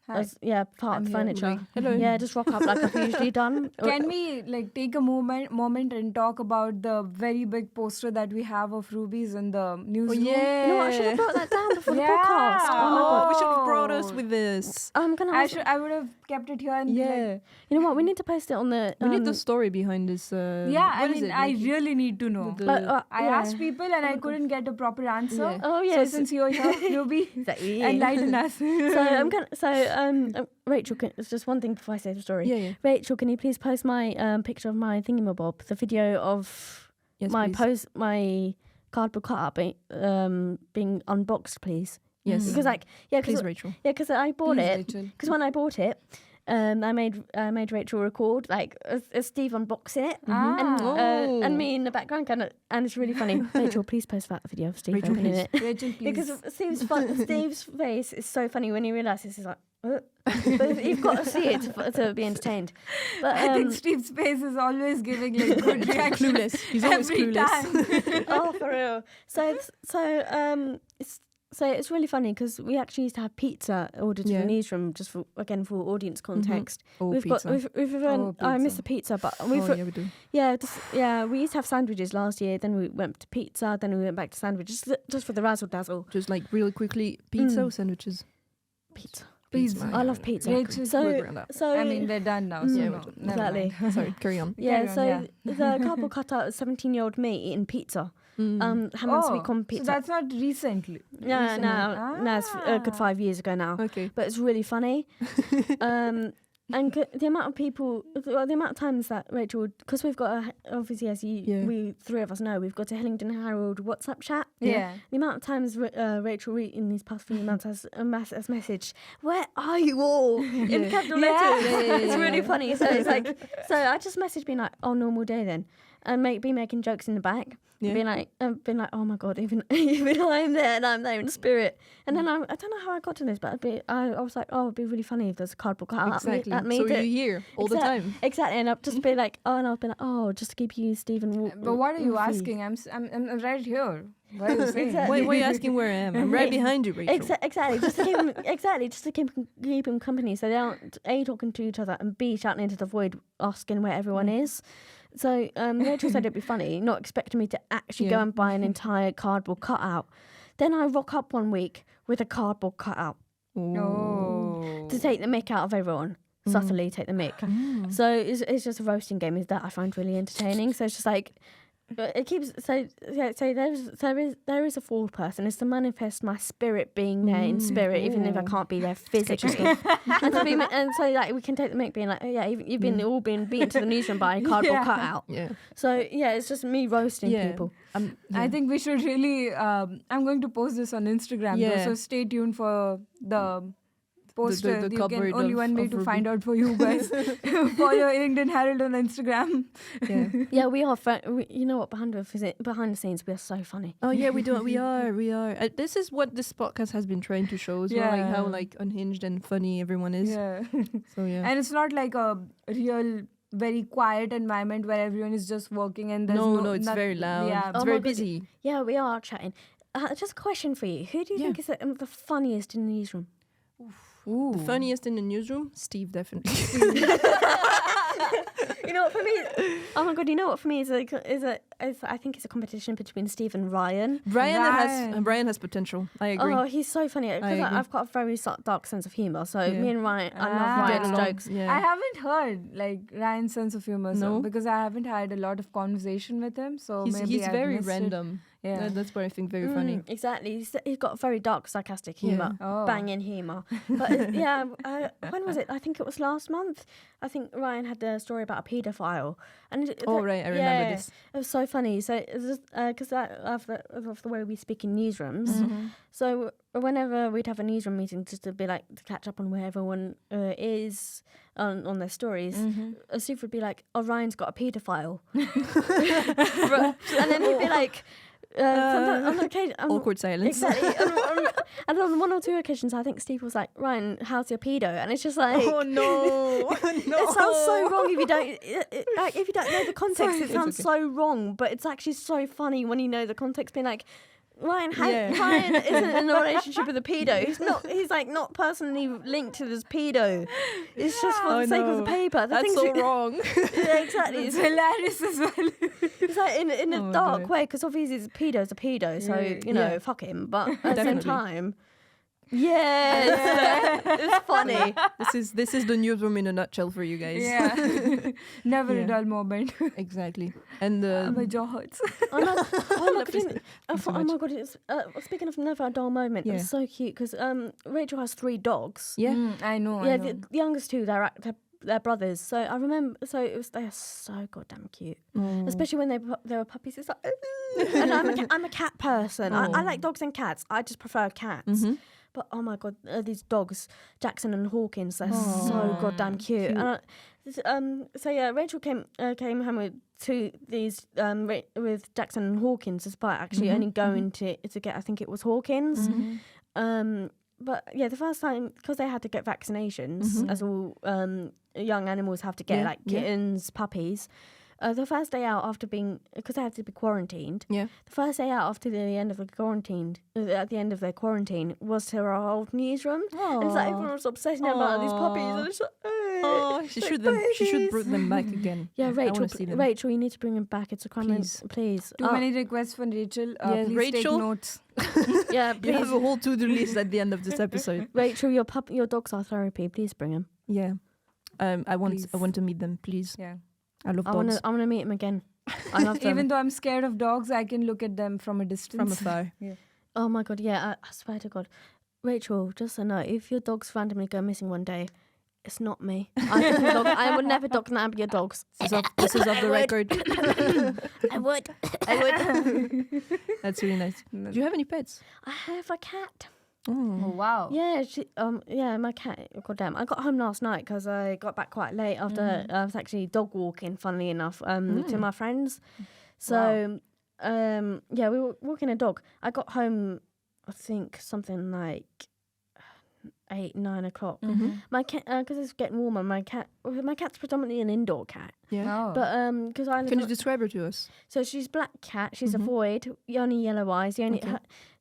Speaker 3: part of the furniture.
Speaker 2: Hello.
Speaker 3: Yeah, just rock up like I've usually done.
Speaker 1: Can we take a moment and talk about the very big poster that we have of Rubies in the newsroom?
Speaker 3: You know what? I should have brought that down before the podcast. Oh my god,
Speaker 2: we should have brought us with this.
Speaker 3: I
Speaker 1: would have kept it here and be like,
Speaker 3: you know what? We need to post it on the.
Speaker 2: We need the story behind this.
Speaker 1: I really need to know. I asked people and I couldn't get a proper answer.
Speaker 3: Yeah. Oh yes.
Speaker 1: So since you're here, Ruby, enlighten us.
Speaker 3: Rachel, it's just one thing before I say the story.
Speaker 2: Yeah.
Speaker 3: Rachel, can you please post my picture of my thingamabob, the video of my cardboard cutout being unboxed, please?
Speaker 2: Yes.
Speaker 3: Because
Speaker 2: please, Rachel.
Speaker 3: Yeah, because I bought it. Because when I bought it, I made Rachel record Steve unboxing it, and me in the background, and it's really funny. Rachel, please post that video of Steve opening it.
Speaker 1: Rachel, please.
Speaker 3: Because Steve's face is so funny when he realizes he's like. But you've got to see it to be entertained. But
Speaker 1: I think Steve's face is always giving good reaction.
Speaker 2: Clueless. He's always
Speaker 1: every
Speaker 2: clueless.
Speaker 3: Oh, for real. So it's really funny because we actually used to have pizza ordered to the newsroom just for audience context. I miss the pizza, but we do. We used to have sandwiches last year. Then we went to pizza. Then we went back to sandwiches just for the razzle dazzle.
Speaker 2: Just really quickly, pizza or sandwiches?
Speaker 3: Pizza.
Speaker 2: Pizza.
Speaker 3: I love pizza.
Speaker 1: I mean, they're done now. So
Speaker 3: exactly.
Speaker 2: Sorry, carry on.
Speaker 3: The cardboard cutout of 17-year-old me eating pizza. Ham and sweet corn pizza.
Speaker 1: So that's not recently.
Speaker 3: No, it's a good 5 years ago now.
Speaker 2: Okay.
Speaker 3: But it's really funny. And the amount of people, the amount of times that Rachel, because we've got obviously, as we 3 of us know, we've got a Hillingdon Herald WhatsApp chat.
Speaker 1: Yeah.
Speaker 3: The amount of times Rachel in these past few months has messaged, "Where are you all?" in capital letters. It's really funny. So it's so I just messaged being like, "Oh, normal day then." be making jokes in the back.
Speaker 2: Yeah.
Speaker 3: Being like, oh my god, even I'm there and I'm there in spirit. And then I don't know how I got to this, but I was like, oh, it'd be really funny if there's a cardboard cutout
Speaker 2: Exactly.
Speaker 3: at me.
Speaker 2: So you're here all the time.
Speaker 3: Exactly, and I'll just be like, just to keep you, Stephen.
Speaker 1: But what are you asking? I'm right here. What are you saying?
Speaker 3: Exactly.
Speaker 2: Why are you asking where I am? I'm right behind you, Rachel.
Speaker 3: Exactly, just to keep him company, so they aren't A, talking to each other, and B, shouting into the void, asking where everyone is. So Rachel said it'd be funny, not expecting me to actually go and buy an entire cardboard cutout. Then I rock up one week with a cardboard cutout to take the mick out of everyone. Subtly take the mick. So it's just a roasting game that I find really entertaining. So it's just like it keeps so there is a fourth person. It's to manifest my spirit being there in spirit, even if I can't be there physically. and so like we can take the mic being like, oh yeah, you've been all been beaten to the newsroom by a cardboard cutout.
Speaker 2: Yeah.
Speaker 3: So yeah, it's just me roasting people.
Speaker 1: I think we should really. I'm going to post this on Instagram.
Speaker 2: Yeah.
Speaker 1: So stay tuned for the poster.
Speaker 2: The
Speaker 1: You can
Speaker 2: cupboard
Speaker 1: only
Speaker 2: of-
Speaker 1: one way
Speaker 2: of
Speaker 1: to
Speaker 2: Ruby.
Speaker 1: find out for you guys. Follow Hillingdon Herald on Instagram.
Speaker 2: Yeah.
Speaker 3: Yeah, we are. You know what? Behind the scenes, we are so funny.
Speaker 2: Oh yeah, we do. We are. This is what this podcast has been trying to show as well, like how like unhinged and funny everyone is.
Speaker 1: Yeah.
Speaker 2: So yeah.
Speaker 1: And it's not like a real very quiet environment where everyone is just working and there's
Speaker 2: No, it's very loud.
Speaker 1: Yeah.
Speaker 2: It's
Speaker 3: Oh
Speaker 2: very
Speaker 3: my God.
Speaker 2: busy.
Speaker 3: Yeah, we are chatting. Just a question for you. Who do you think is the funniest in the newsroom?
Speaker 1: Ooh.
Speaker 2: The funniest in the newsroom, Steve, definitely.
Speaker 3: You know what for me? Oh my god! You know what for me is I think it's a competition between Steve and Ryan.
Speaker 2: Brian has potential. I agree.
Speaker 3: Oh, he's so funny because
Speaker 2: agree.
Speaker 3: I've got a very dark sense of humor. So me and Ryan, I love
Speaker 1: Ah.
Speaker 3: Ryan's
Speaker 2: Get along.
Speaker 3: jokes.
Speaker 2: Yeah.
Speaker 1: I haven't heard like Ryan's sense of humor
Speaker 2: No?
Speaker 1: because I haven't had a lot of conversation with him. So maybe
Speaker 2: he's
Speaker 1: I've
Speaker 2: very
Speaker 1: missed it.
Speaker 2: random.
Speaker 1: Yeah.
Speaker 2: That's what I think very funny.
Speaker 3: Exactly. He's got very dark, sarcastic humor,
Speaker 1: Oh.
Speaker 3: banging humor. But yeah, when was it? I think it was last month. I think Ryan had the story about a paedophile. And
Speaker 2: Right, I remember this.
Speaker 3: It was so funny. So because of the way we speak in newsrooms.
Speaker 1: Mm-hmm.
Speaker 3: So whenever we'd have a newsroom meeting, just to be like to catch up on where everyone is on their stories, Steve would be like, "Oh, Ryan's got a paedophile," and then he'd be like. On occasion,
Speaker 2: Awkward silence.
Speaker 3: Exactly. And on one or two occasions, I think Steve was like, "Ryan, how's your pedo?" And it's just like,
Speaker 2: Oh no!
Speaker 3: it sounds so wrong if you don't if you don't know the context. It sounds so wrong, but it's actually so funny when you know the context. Being like, Ryan isn't in a relationship with a pedo. He's like not personally linked to this pedo. It's just for the sake of the paper.
Speaker 2: That's so wrong.
Speaker 3: Yeah, exactly.
Speaker 1: It's hilarious as well.
Speaker 3: It's like in a
Speaker 2: Oh my
Speaker 3: dark
Speaker 2: God.
Speaker 3: way, because obviously a pedo's a pedo, so you know, fuck him. But at the same time, it's funny.
Speaker 2: This is the newsroom in a nutshell for you guys.
Speaker 1: Yeah. Never a
Speaker 2: Yeah.
Speaker 1: dull moment.
Speaker 2: Exactly. And
Speaker 1: My jaw hurts.
Speaker 3: Oh my god!
Speaker 2: so
Speaker 3: Oh my
Speaker 2: much.
Speaker 3: god! It's speaking of never a dull moment.
Speaker 2: Yeah.
Speaker 3: It's so cute because Rachel has 3 dogs.
Speaker 2: yeah.
Speaker 1: I know.
Speaker 3: Yeah,
Speaker 1: I know.
Speaker 3: the youngest 2 they're brothers. So I remember. So they're so goddamn cute. Especially when they were puppies. It's like, and I'm a cat person. I like dogs and cats. I just prefer cats. But oh my god, these dogs, Jackson and Hawkins, they're so goddamn cute. So yeah, Rachel came home with these with Jackson and Hawkins, despite actually only going to get, I think it was Hawkins. But yeah, the first time, because they had to get vaccinations, as all young animals have to get, like kittens, puppies. The first day out after because they had to be quarantined.
Speaker 2: Yeah.
Speaker 3: The first day out after the end of the quarantine, at the end of their quarantine, was to our old newsroom. And it's like everyone was obsessing about these puppies. And it's like,
Speaker 2: Oh, she should bring them back again.
Speaker 3: yeah,
Speaker 2: I
Speaker 3: Rachel,
Speaker 2: wanna see them.
Speaker 3: Rachel, you need to bring them back. It's a crime. Please.
Speaker 1: Too many requests from Rachel.
Speaker 2: Yeah,
Speaker 1: Please
Speaker 2: Rachel.
Speaker 1: take notes.
Speaker 3: Yeah,
Speaker 2: You
Speaker 3: please.
Speaker 2: have a whole to-do list at the end of this episode.
Speaker 3: Rachel, your dogs are therapy. Please bring them.
Speaker 2: Yeah. I want
Speaker 1: Please.
Speaker 2: to meet them, please.
Speaker 1: Yeah.
Speaker 2: I love
Speaker 3: I
Speaker 2: dogs.
Speaker 3: want to meet them again. I love them.
Speaker 1: Even though I'm scared of dogs, I can look at them from a distance.
Speaker 2: From afar.
Speaker 3: Oh my god, yeah, I swear to God. Rachel, just a note, if your dogs randomly go missing one day, it's not me. I would never dog-nab your dogs.
Speaker 2: This is off the record.
Speaker 3: I would.
Speaker 2: That's really nice. Do you have any pets?
Speaker 3: I have a cat.
Speaker 1: Oh, wow.
Speaker 3: Yeah, my cat. Goddamn, I got home last night because I got back quite late after I was actually dog walking. Funnily enough, to my friends. So, yeah, we were walking a dog. I got home, I think something like 8-9 o'clock. My cat, because it's getting warmer. My cat's predominantly an indoor cat.
Speaker 2: Yeah.
Speaker 1: Oh.
Speaker 3: But because I live
Speaker 2: Can you describe her to us?
Speaker 3: so she's black cat. She's a void. Only yellow eyes. The only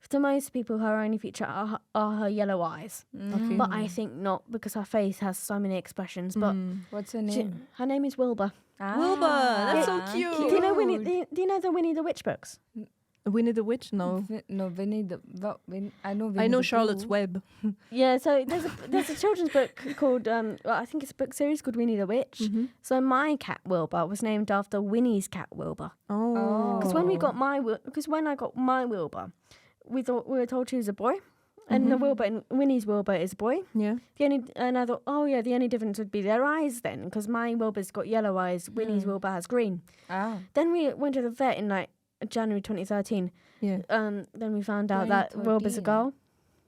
Speaker 3: to most people, her only feature are her yellow eyes.
Speaker 2: Okay.
Speaker 3: But I think not, because her face has so many expressions. But
Speaker 1: What's her name?
Speaker 3: her name is Wilbur.
Speaker 2: Wilbur, that's so cute.
Speaker 3: Do you know Winnie? Do you know the Winnie the Witch books?
Speaker 2: Winnie the Witch? No.
Speaker 1: No, Winnie the... I know Winnie
Speaker 2: I know
Speaker 1: the
Speaker 2: Charlotte's
Speaker 1: Pooh.
Speaker 2: Web.
Speaker 3: Yeah, so there's a children's book called I think it's a book series called Winnie the Witch. So my cat Wilbur was named after Winnie's cat Wilbur.
Speaker 2: Oh.
Speaker 3: Because when I got my Wilbur, we were told she was a boy, and Winnie's Wilbur is a boy.
Speaker 2: Yeah.
Speaker 3: And I thought, oh yeah, the only difference would be their eyes then, because my Wilbur's got yellow eyes, Winnie's Wilbur has green. Then we went to the vet in like January 2013.
Speaker 2: Yeah.
Speaker 3: Then we found out that Wilbur's a girl.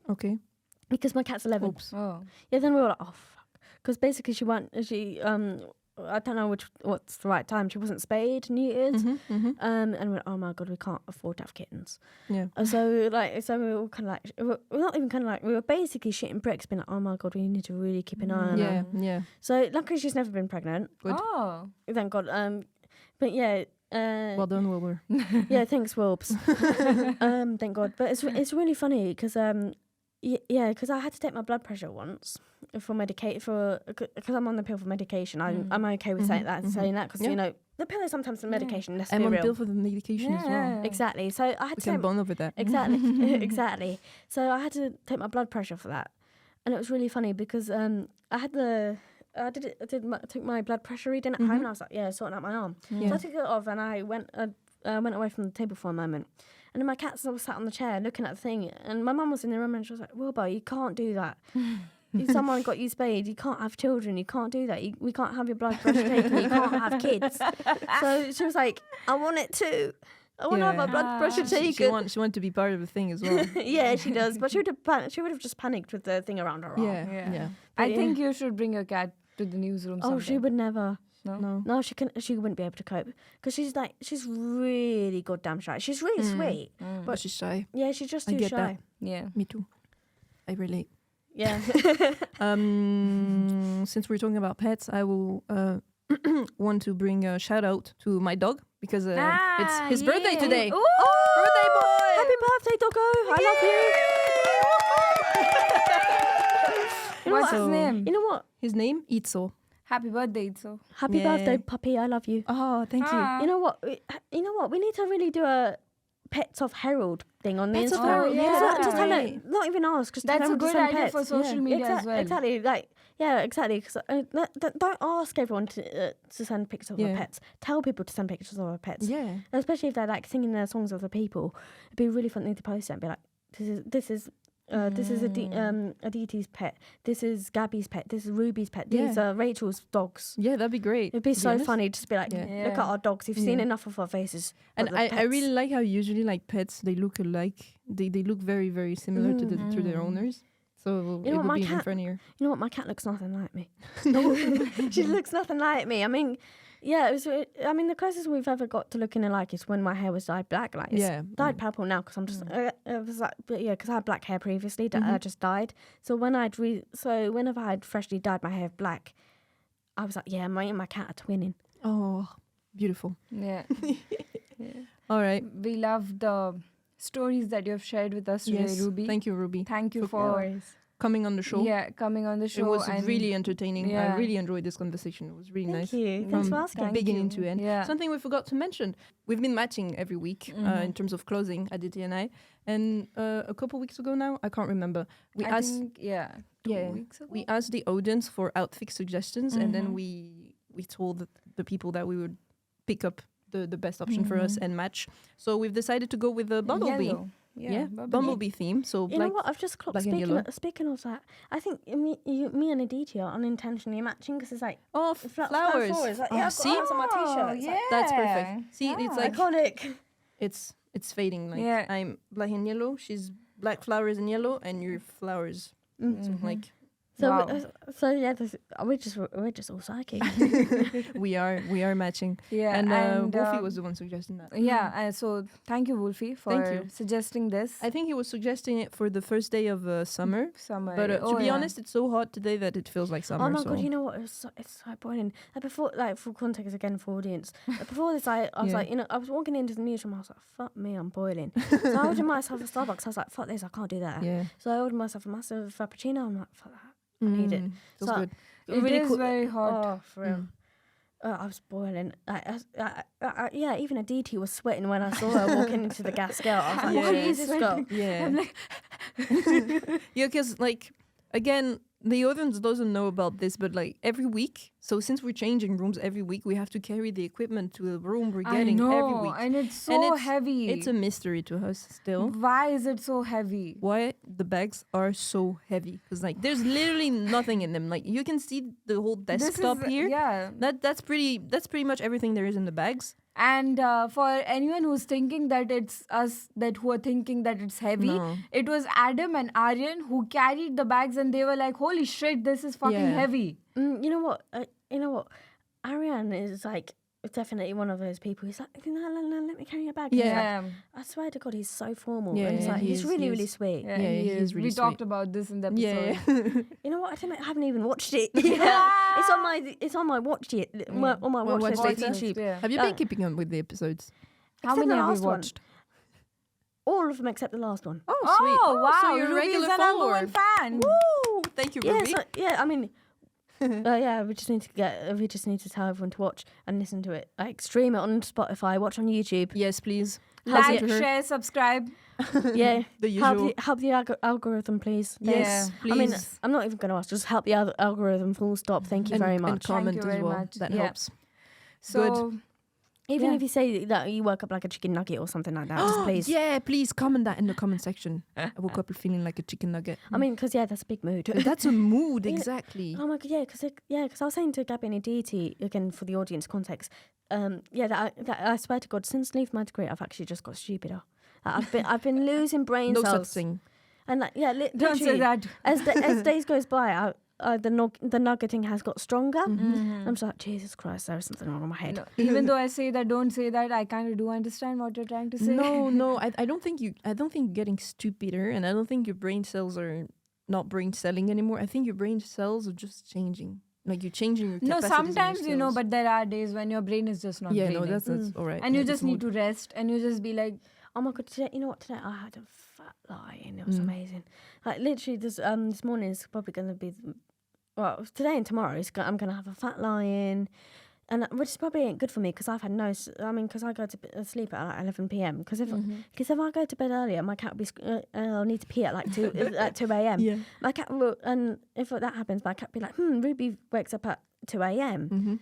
Speaker 2: Okay.
Speaker 3: Because my cat's 11.
Speaker 2: Oops.
Speaker 1: Oh.
Speaker 3: Yeah, then we were like, oh fuck, because basically I don't know what's the right time. She wasn't spayed, neutered, and we went, oh my god, we can't afford to have kittens.
Speaker 2: Yeah.
Speaker 3: So we were kind of like, we're not even kind of like, we were basically shitting bricks, being like, oh my god, we need to really keep an eye on her.
Speaker 2: Yeah.
Speaker 3: So luckily she's never been pregnant.
Speaker 2: Good.
Speaker 1: Oh.
Speaker 3: Thank God. But yeah.
Speaker 2: Well done, Wilbur.
Speaker 3: Yeah, thanks, Wilbs. Thank God. But it's really funny because because I had to take my blood pressure once because I'm on the pill for medication. I'm okay with saying that because you know the pill is sometimes the medication. Let's be
Speaker 2: I'm on
Speaker 3: real.
Speaker 2: pill for the medication as well.
Speaker 3: Exactly. So I had
Speaker 2: We
Speaker 3: to
Speaker 2: can bond over that.
Speaker 3: exactly. So I had to take my blood pressure for that, and it was really funny because took my blood pressure reading at home, and I was like, sorting out my arm. So I took it off, and I went away from the table for a moment. And then my cat still sat on the chair looking at the thing, and my mum was in the room, and she was like, Wilbur, you can't do that. If someone got you spayed, you can't have children, you can't do that. We can't have your blood pressure taken, you can't have kids. So she was like, I want it too. I want to have my blood pressure taken.
Speaker 2: She wanted to be part of the thing as well.
Speaker 3: Yeah, she does. But she would have just panicked with the thing around her arm.
Speaker 2: Yeah.
Speaker 1: I think you should bring your cat to the newsroom someday.
Speaker 3: Oh, she would never.
Speaker 1: No,
Speaker 3: she wouldn't be able to cope because she's really goddamn shy. She's really sweet,
Speaker 2: But she's shy.
Speaker 3: Yeah, she's just
Speaker 2: I
Speaker 3: too
Speaker 2: get
Speaker 3: shy.
Speaker 2: that.
Speaker 1: Yeah.
Speaker 2: Me too. I relate.
Speaker 3: Yeah.
Speaker 2: Since we're talking about pets, I will want to bring a shout out to my dog because it's his birthday today.
Speaker 1: Ooh!
Speaker 2: Birthday boy!
Speaker 3: Happy birthday, doggo! I love you.
Speaker 1: What's his name?
Speaker 3: You know what?
Speaker 2: His name Itzo.
Speaker 1: Happy birthday, Itzo.
Speaker 3: Happy birthday, puppy! I love you.
Speaker 2: Oh, thank you.
Speaker 3: You know what? We need to really do a Pets of Herald thing on the
Speaker 2: Pets of
Speaker 3: Instagram.
Speaker 2: Herald, yeah.
Speaker 3: Just tell them, not even ask. Just tell
Speaker 1: That's a
Speaker 3: them to
Speaker 1: good
Speaker 3: send
Speaker 1: idea
Speaker 3: pets.
Speaker 1: for social media as well.
Speaker 3: Exactly. Exactly. Because don't ask everyone to send pictures of their pets. Tell people to send pictures of their pets.
Speaker 2: Yeah.
Speaker 3: Especially if they're like singing their songs of the people. It'd be really funny to post it and be like, this is Aditi's pet. This is Gaby's pet. This is Ruby's pet. These are Rachel's dogs.
Speaker 2: Yeah, that'd be great.
Speaker 3: It'd be so funny just to be like, look at our dogs. You've seen enough of our faces.
Speaker 2: And I really like how usually like pets, they look alike. They look very, very similar to their owners. So it would be even funnier.
Speaker 3: You know what? My cat looks nothing like me. She looks nothing like me. I mean, the closest we've ever got to looking alike is when my hair was dyed black. Like, it's dyed purple now because I'm just. It was like, because I had black hair previously that I just dyed. So whenever I'd freshly dyed my hair black, I was like, my cat are twinning.
Speaker 2: Oh, beautiful.
Speaker 1: Yeah.
Speaker 2: All right.
Speaker 1: We love the stories that you have shared with us today, Ruby.
Speaker 2: Thank you, Ruby.
Speaker 1: Thank you for
Speaker 2: coming on the show.
Speaker 1: Yeah, coming on the show.
Speaker 2: It was really entertaining.
Speaker 1: Yeah.
Speaker 2: I really enjoyed this conversation. It was really nice.
Speaker 3: Thank you. Thanks for asking.
Speaker 2: Beginning to end.
Speaker 1: Yeah.
Speaker 2: Something we forgot to mention. We've been matching every week in terms of closing, Aditi and I. And a couple weeks ago now, I can't remember. We asked
Speaker 1: 2 weeks ago.
Speaker 2: We asked the audience for outfit suggestions, and then we told the people that we would pick up the best option for us and match. So we've decided to go with the Bumblebee.
Speaker 1: Yellow. Yeah,
Speaker 2: Bumblebee theme. So
Speaker 3: you know what? I've just clocked. Speaking of that, I think me and Aditi are unintentionally matching because it's like
Speaker 2: flowers.
Speaker 3: Like, I've got flowers on my t-shirt.
Speaker 1: Yeah,
Speaker 2: that's perfect. See, it's like
Speaker 3: iconic.
Speaker 2: It's fading. Like I'm black and yellow. She's black flowers and yellow, and your flowers. So like
Speaker 3: So,
Speaker 1: Wow.
Speaker 3: we're just all psychic.
Speaker 2: we are matching.
Speaker 1: Yeah,
Speaker 2: And Wolfie was the one suggesting that.
Speaker 1: Yeah, so thank you, Wolfie, for
Speaker 2: Thank you.
Speaker 1: suggesting this.
Speaker 2: I think he was suggesting it for the first day of summer.
Speaker 1: Summer.
Speaker 2: But to be
Speaker 1: yeah.
Speaker 2: honest, it's so hot today that it feels like summer.
Speaker 3: Oh my
Speaker 2: so.
Speaker 3: god, you know what? It's so boiling. Before, like, for context again for audience, before this, I was
Speaker 2: Yeah.
Speaker 3: like, I was walking into the newsroom. I was like, fuck me, I'm boiling. So I ordered myself a Starbucks. I was like, fuck this, I can't do that.
Speaker 2: Yeah.
Speaker 3: So I ordered myself a massive frappuccino. I'm like, fuck that. I need it.
Speaker 2: Feels
Speaker 3: So
Speaker 2: good.
Speaker 1: It
Speaker 3: really
Speaker 1: is
Speaker 3: cool.
Speaker 1: very hot.
Speaker 3: Oh, for real. I was boiling. Yeah, even Aditi was sweating when I saw her walking into the gas girl. I was like,
Speaker 2: Yeah.
Speaker 3: what is this girl?
Speaker 2: Yeah. Yeah, because like again, the audience doesn't know about this, but like every week. So since we're changing rooms every week, we have to carry the equipment to the room we're getting every week.
Speaker 1: And it's so heavy.
Speaker 2: It's a mystery to us still.
Speaker 1: Why is it so heavy?
Speaker 2: Why the bags are so heavy? Because like there's literally nothing in them. Like you can see the whole desktop here.
Speaker 1: Yeah.
Speaker 2: That's pretty much everything there is in the bags.
Speaker 1: And for anyone who's thinking that it's us who are thinking that it's heavy,
Speaker 2: No.
Speaker 1: it was Adam and Aryan who carried the bags, and they were like, "Holy shit, this is fucking
Speaker 2: Yeah.
Speaker 1: heavy."
Speaker 3: You know what? Ariane is like definitely one of those people. He's like, no, let me carry your bag.
Speaker 2: Yeah.
Speaker 3: He's like, I swear to God, he's so formal.
Speaker 2: Yeah,
Speaker 3: and it's
Speaker 2: yeah,
Speaker 3: like,
Speaker 2: he
Speaker 3: he's
Speaker 2: is,
Speaker 3: really,
Speaker 2: he
Speaker 3: really
Speaker 2: is.
Speaker 3: sweet.
Speaker 1: Yeah,
Speaker 2: Yeah,
Speaker 1: he
Speaker 2: he
Speaker 1: is.
Speaker 2: is really
Speaker 1: We talked
Speaker 2: sweet.
Speaker 1: about this in the episode.
Speaker 2: Yeah.
Speaker 3: You know what? I haven't even watched it. It's on my watch yet. On my
Speaker 2: Well,
Speaker 3: watch
Speaker 2: watch
Speaker 3: list on
Speaker 2: later.
Speaker 3: YouTube.
Speaker 1: Yeah.
Speaker 2: Have you been keeping up with the episodes?
Speaker 1: How
Speaker 3: Except
Speaker 1: many
Speaker 3: the
Speaker 1: have
Speaker 3: last
Speaker 1: you
Speaker 3: one.
Speaker 1: watched?
Speaker 3: All of them except the last one.
Speaker 2: Oh, sweet.
Speaker 1: Oh, wow.
Speaker 2: So you're a
Speaker 1: Ruby's
Speaker 2: regular
Speaker 1: the number
Speaker 2: follower.
Speaker 1: one fan.
Speaker 2: Woo! Thank you,
Speaker 3: Yeah,
Speaker 2: Ruby.
Speaker 3: I mean, we just need to tell everyone to watch and listen to it. Like stream it on Spotify, watch on YouTube.
Speaker 2: Yes, please.
Speaker 1: Like,
Speaker 2: Listen to her.
Speaker 1: share, subscribe.
Speaker 3: Yeah,
Speaker 2: The usual.
Speaker 3: help the algorithm, please.
Speaker 2: Yes,
Speaker 1: Yeah.
Speaker 3: I mean,
Speaker 2: please.
Speaker 3: I'm not even going to ask. Just help the algorithm. Full stop. Thank you
Speaker 2: And-
Speaker 3: very
Speaker 2: And
Speaker 3: much.
Speaker 2: comment
Speaker 1: Thank you
Speaker 2: as
Speaker 1: very
Speaker 2: well.
Speaker 1: much.
Speaker 2: That
Speaker 1: Yeah.
Speaker 2: helps.
Speaker 1: So,
Speaker 3: Even
Speaker 1: yeah.
Speaker 3: if you say that you woke up like a chicken nugget or something like that, just please.
Speaker 2: Yeah, please comment that in the comment section. I woke up feeling like a chicken nugget.
Speaker 3: I mean, because that's a big mood.
Speaker 2: That's a mood,
Speaker 3: Yeah.
Speaker 2: exactly.
Speaker 3: Oh my god, because I was saying to Gaby and Aditi again for the audience context, that I swear to God, since leaving my degree, I've actually just got stupider. I've been losing brain
Speaker 2: No
Speaker 3: cells.
Speaker 2: such thing.
Speaker 3: And like,
Speaker 1: don't say
Speaker 3: literally,
Speaker 1: that.
Speaker 3: as days goes by, the nuggeting has got stronger.
Speaker 1: Mm-hmm.
Speaker 3: I'm just like, Jesus Christ, there is something wrong with my head.
Speaker 1: No, even though I say that, don't say that, I kind of do understand what you're trying to say.
Speaker 2: No, I don't think you're getting stupider, and I don't think your brain cells are not brain celling anymore. I think your brain cells are just changing. Like you're changing your
Speaker 1: No,
Speaker 2: capacities and your
Speaker 1: sometimes,
Speaker 2: skills.
Speaker 1: but there are days when your brain is just not
Speaker 2: yeah,
Speaker 1: braining.
Speaker 2: no, that's all right.
Speaker 1: And you
Speaker 2: Yeah,
Speaker 1: just
Speaker 2: it's
Speaker 1: need
Speaker 2: mood.
Speaker 1: to rest, and you just be like,
Speaker 3: Oh my god, today, you know what? Today I had a fat lie, and it was amazing. Like literally, this morning is probably going to be, today and tomorrow I'm going to have a fat lie-in, and which probably ain't good for me because I've had because I go to sleep at like 11 p.m. Because if I go to bed earlier, my cat will be I'll need to pee at like 2 a.m.
Speaker 2: Yeah.
Speaker 3: My cat will, and if that happens, my cat will be like, Ruby wakes up at 2 a.m.
Speaker 2: Mm-hmm.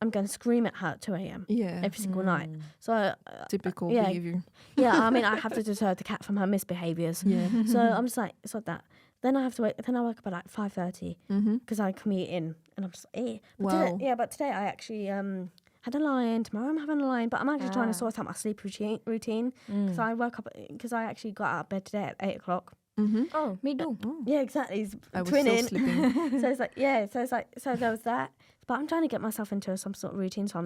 Speaker 3: I'm going to scream at her at 2 a.m.
Speaker 2: Yeah.
Speaker 3: every single night. So
Speaker 2: Typical
Speaker 3: yeah.
Speaker 2: behavior.
Speaker 3: yeah, I mean, I have to deter the cat from her misbehaviours.
Speaker 2: Yeah.
Speaker 3: So I'm just like, it's like that. Then I have to wait. Then I wake up at like 5:30 because I commute in, and I'm just
Speaker 2: Wow.
Speaker 3: But today I actually had a lie-in. Tomorrow I'm having a lie-in, but I'm actually trying to sort out my sleep routine because I woke up because I actually got out of bed today at 8 o'clock.
Speaker 2: Mm-hmm.
Speaker 1: oh, me too.
Speaker 3: Yeah, exactly. It's
Speaker 2: I was still
Speaker 3: twinning.
Speaker 2: sleeping.
Speaker 3: So there was that. But I'm trying to get myself into some sort of routine, so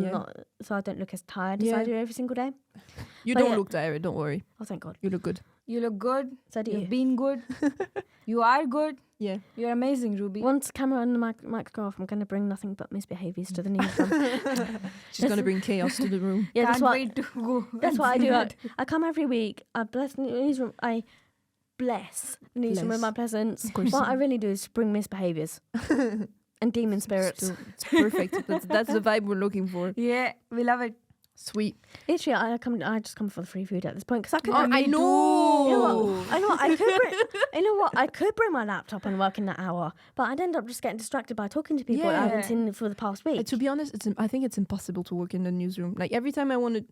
Speaker 3: so I don't look as tired as
Speaker 2: Yeah.
Speaker 3: I do every single day.
Speaker 2: You
Speaker 3: But
Speaker 2: don't
Speaker 3: yeah.
Speaker 2: look tired. Don't worry.
Speaker 3: Oh, thank God.
Speaker 2: You look good.
Speaker 1: You look good.
Speaker 3: So do you.
Speaker 1: You've been good. You are good.
Speaker 2: Yeah.
Speaker 1: You're amazing, Ruby.
Speaker 3: Once camera and the mic go off, I'm going to bring nothing but misbehaviours to the newsroom.
Speaker 2: She's gonna bring chaos to the room.
Speaker 3: Yeah,
Speaker 1: Can't
Speaker 3: that's what
Speaker 1: wait to go.
Speaker 3: that's
Speaker 1: and
Speaker 3: what I
Speaker 1: see
Speaker 3: do.
Speaker 1: that.
Speaker 3: I come every week. I bless the newsroom. I bless the newsroom with
Speaker 2: Bless.
Speaker 3: my presence.
Speaker 2: Of course.
Speaker 3: What I really do is bring misbehaviours and demon spirits.
Speaker 2: Still, it's perfect. That's the vibe we're looking for.
Speaker 1: Yeah, we love it.
Speaker 2: Sweet.
Speaker 3: Literally, I just come for the free food at this point because I could.
Speaker 2: Oh, I know.
Speaker 3: You know what? I know what, I could bring. You know what? I could bring my laptop and work in that hour, but I'd end up just getting distracted by talking to people I
Speaker 2: Yeah.
Speaker 3: haven't seen for the past week.
Speaker 2: To be honest, I think it's impossible to work in the newsroom. Like every time I want to,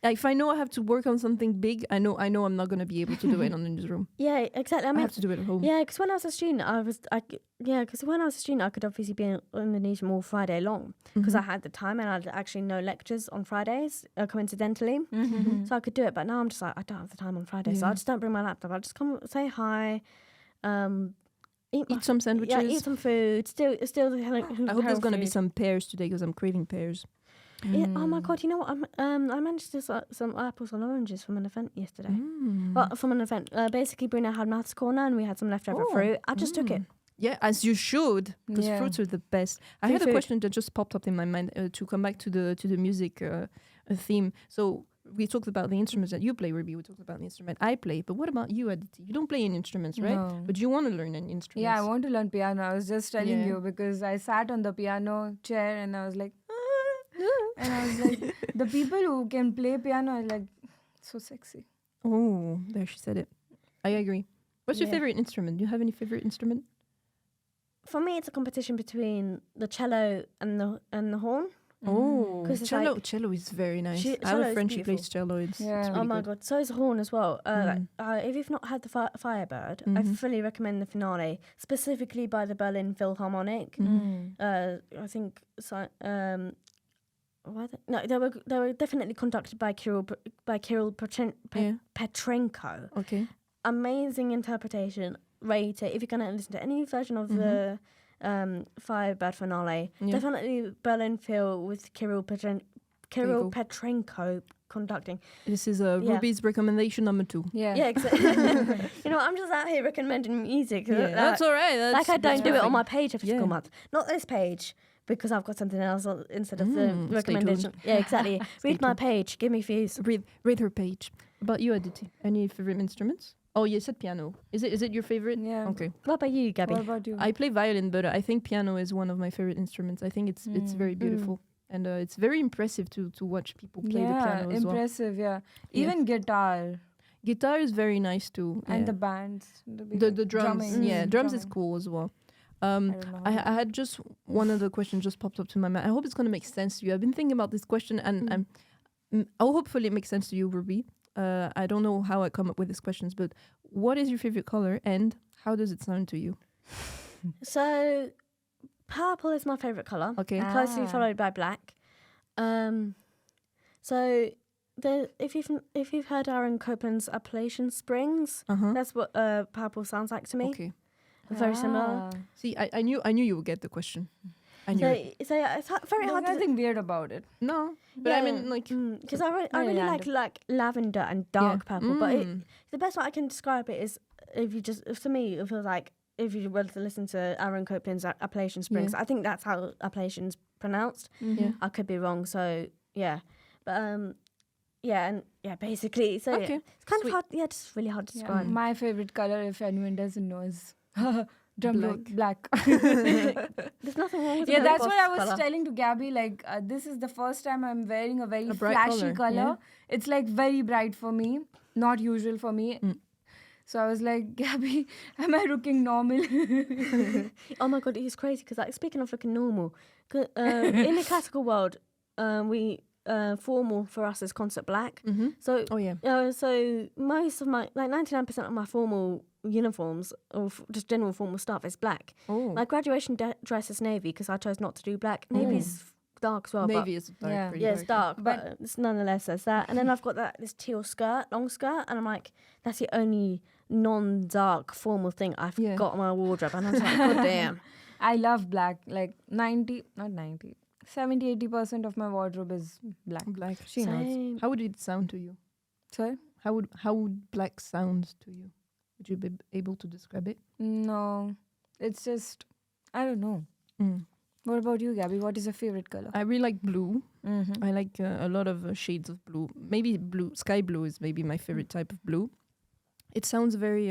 Speaker 2: if I know I have to work on something big, I know I'm not gonna be able to do it on the newsroom.
Speaker 3: Yeah, exactly. I
Speaker 2: I
Speaker 3: mean,
Speaker 2: have to do it at home.
Speaker 3: yeah, because when I was a student, I could obviously be in the newsroom all Friday long because I had the time and I'd actually no lectures on Fridays. Fridays, coincidentally. So I could do it, but now I'm just like, I don't have the time on Friday, so I just don't bring my laptop. I just come, say hi,
Speaker 2: eat some sandwiches.
Speaker 3: Yeah, eat some food. Still the
Speaker 2: I hope there's going to be some pears today because I'm craving pears.
Speaker 3: Yeah. Oh my god! You know what? I managed to get some apples and oranges from an event yesterday. Well, from an event. Basically, Bruno had maths corner, and we had some leftover fruit. I just took it.
Speaker 2: Yeah, as you should, because fruits are the best. I had a question that just popped up in my mind to come back to the music theme. So we talked about the instruments that you play, Ruby. We talked about the instrument I play. But what about you, Aditi? You don't play any instruments, right?
Speaker 1: No.
Speaker 2: But you want to learn any instruments.
Speaker 1: Yeah, I want to learn piano. I was just telling you because I sat on the piano chair and I was like, and I was like, the people who can play piano are like so sexy.
Speaker 2: Oh, there she said it. I agree. What's your favorite instrument? Do you have any favorite instrument?
Speaker 3: For me, it's a competition between the cello and the horn.
Speaker 2: Oh, cello is very nice. I have a friend, she plays cello. It's really
Speaker 3: my
Speaker 2: good.
Speaker 3: god, so is the horn as well. If you've not heard the Firebird, I fully recommend the finale, specifically by the Berlin Philharmonic. I think they were definitely conducted by Kirill Petrenko.
Speaker 2: Okay,
Speaker 3: amazing interpretation. Rate it if you're going to listen to any version of the Firebird finale. Definitely Berlin Phil with Kirill Petrenko conducting.
Speaker 2: This is Ruby's recommendation number 2.
Speaker 3: Yeah, exactly. You know, I'm just out here recommending music.
Speaker 2: That's all right.
Speaker 3: I don't do it on my page every single month. Not this page, because I've got something else instead of the recommendation. Yeah, exactly. Read my page. Give me views.
Speaker 2: Read her page. About you, Aditi? Any favorite instruments? Oh, you said piano. Is it your favorite?
Speaker 1: Yeah.
Speaker 2: Okay.
Speaker 3: What about you, Gaby?
Speaker 1: What about you?
Speaker 2: I play violin, but I think piano is one of my favorite instruments. I think it's very beautiful. And it's very impressive to watch people play the piano as well.
Speaker 1: Impressive, yeah. Even guitar.
Speaker 2: Guitar is very nice too.
Speaker 1: And the bands.
Speaker 2: The drums.
Speaker 1: Drumming.
Speaker 2: Drums is cool as well. I had just one other question just popped up to my mind. I hope it's going to make sense to you. I've been thinking about this question and hopefully it makes sense to you, Ruby. I don't know how I come up with these questions, but what is your favorite color and how does it sound to you?
Speaker 3: So, purple is my favorite color.
Speaker 2: Okay.
Speaker 3: Closely followed by black. So, if you've heard Aaron Copland's Appalachian Springs, that's what purple sounds like to me.
Speaker 2: Okay.
Speaker 3: Very similar.
Speaker 2: See, I knew you would get the question. I knew it.
Speaker 3: So it's very hard.
Speaker 1: There's nothing weird about it.
Speaker 2: No, but I mean, like,
Speaker 3: because I really like lavender and dark purple. But the best way I can describe it is for me, it feels like if you were to listen to Aaron Copland's Appalachian Springs, I think that's how Appalachian's pronounced. I could be wrong. So yeah, but basically, so it's kind of hard. Yeah, just really hard to describe.
Speaker 1: My favorite color, if anyone doesn't know, is black.
Speaker 3: There's nothing wrong with
Speaker 1: that's what I was telling to Gaby. Like, this is the first time I'm wearing a very flashy color.
Speaker 2: Yeah.
Speaker 1: It's like very bright for me, not usual for me. So I was like, Gaby, am I looking normal?
Speaker 3: Oh my god, it's crazy because, like, speaking of looking normal, in the classical world, formal for us is concert black. So so most of my 99% of my formal uniforms or just general formal stuff is black. My graduation dress is navy because I chose not to do black. Navy is dark as well.
Speaker 2: Navy is dark.
Speaker 3: Yeah, it's dark, but it's nonetheless there's that. And then I've got this teal skirt, long skirt, and I'm like, that's the only non-dark formal thing I've got in my wardrobe. And I'm like, god damn.
Speaker 1: I love black. Like 70-80% of my wardrobe is black. She knows.
Speaker 2: How would it sound to you?
Speaker 1: Sorry?
Speaker 2: How would black sound to you? Would you be able to describe it?
Speaker 1: No. It's just, I don't know. What about you, Gaby? What is your favorite color?
Speaker 2: I really like blue. I like a lot of shades of blue. Maybe blue, sky blue is maybe my favorite type of blue. It sounds very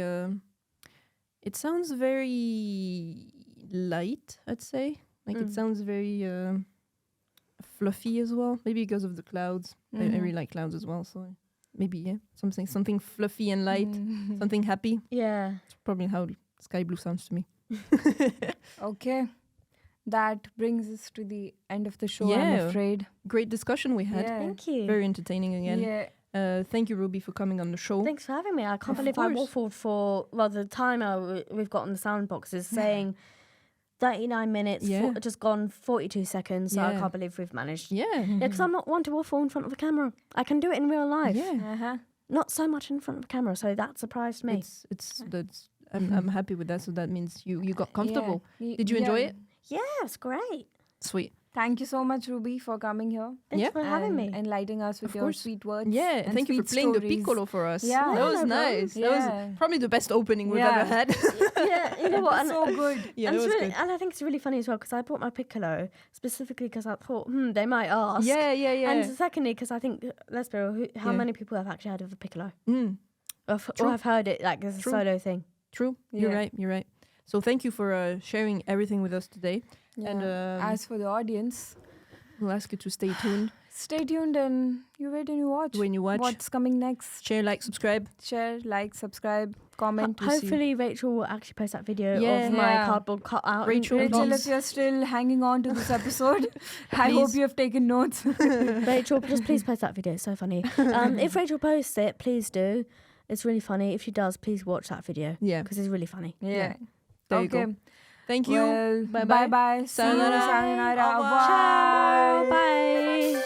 Speaker 2: light, I'd say. Like it sounds very fluffy as well. Maybe because of the clouds. I really like clouds as well. So maybe something fluffy and light, something happy.
Speaker 3: Yeah,
Speaker 2: it's probably how sky blue sounds to me.
Speaker 1: Okay, that brings us to the end of the show. I'm afraid.
Speaker 2: Great discussion we had.
Speaker 3: Thank you.
Speaker 2: Very entertaining again.
Speaker 1: Yeah.
Speaker 2: Thank you, Ruby, for coming on the show.
Speaker 3: Thanks for having me. I can't believe I waffled for the timer we've got on the sound box is saying 39 minutes, just gone 42 seconds. So I can't believe we've managed.
Speaker 2: Yeah.
Speaker 3: Because I'm not one to waffle in front of a camera. I can do it in real life.
Speaker 2: Yeah.
Speaker 3: Not so much in front of a camera, so that surprised me.
Speaker 2: I'm happy with that. So that means you got comfortable. Did you enjoy it?
Speaker 3: Yeah, it's great.
Speaker 2: Sweet.
Speaker 1: Thank you so much, Ruby, for coming here.
Speaker 3: Thanks for having me.
Speaker 1: Enlightening us with your sweet words.
Speaker 2: Yeah,
Speaker 1: and
Speaker 2: thank you for playing
Speaker 1: stories.
Speaker 2: the piccolo for us.
Speaker 1: Yeah.
Speaker 2: That was nice. That was probably the best opening we've ever had.
Speaker 3: Yeah, you know what? And
Speaker 1: so good.
Speaker 2: Yeah,
Speaker 3: and,
Speaker 2: that was
Speaker 3: really,
Speaker 2: good.
Speaker 3: and I think it's really funny as well because I brought my piccolo specifically because I thought, they might ask.
Speaker 2: Yeah.
Speaker 3: And secondly, because I think, let's be real, how many people have actually heard of the piccolo? Or have heard it like as a solo thing?
Speaker 2: True. You're right. So thank you for sharing everything with us today.
Speaker 1: Yeah.
Speaker 2: And
Speaker 1: as for the audience,
Speaker 2: we'll ask you to stay tuned.
Speaker 1: Stay tuned and you wait and you watch.
Speaker 2: When you watch.
Speaker 1: What's coming next.
Speaker 2: Share, like, subscribe.
Speaker 1: Share, like, subscribe, comment.
Speaker 3: Hopefully Rachel will actually post that video of my cardboard cut out.
Speaker 2: Rachel,
Speaker 1: if you're still hanging on to this episode, I hope you have taken notes.
Speaker 3: Rachel, just please post that video. It's so funny. If Rachel posts it, please do. It's really funny. If she does, please watch that video.
Speaker 2: Yeah.
Speaker 3: Because it's really funny.
Speaker 1: Yeah.
Speaker 2: There you go. Thank you.
Speaker 1: Well,
Speaker 2: bye-bye.
Speaker 1: Bye-bye.
Speaker 2: Sayonara.
Speaker 1: Sayonara.
Speaker 2: Au revoir.
Speaker 3: Ciao. Bye.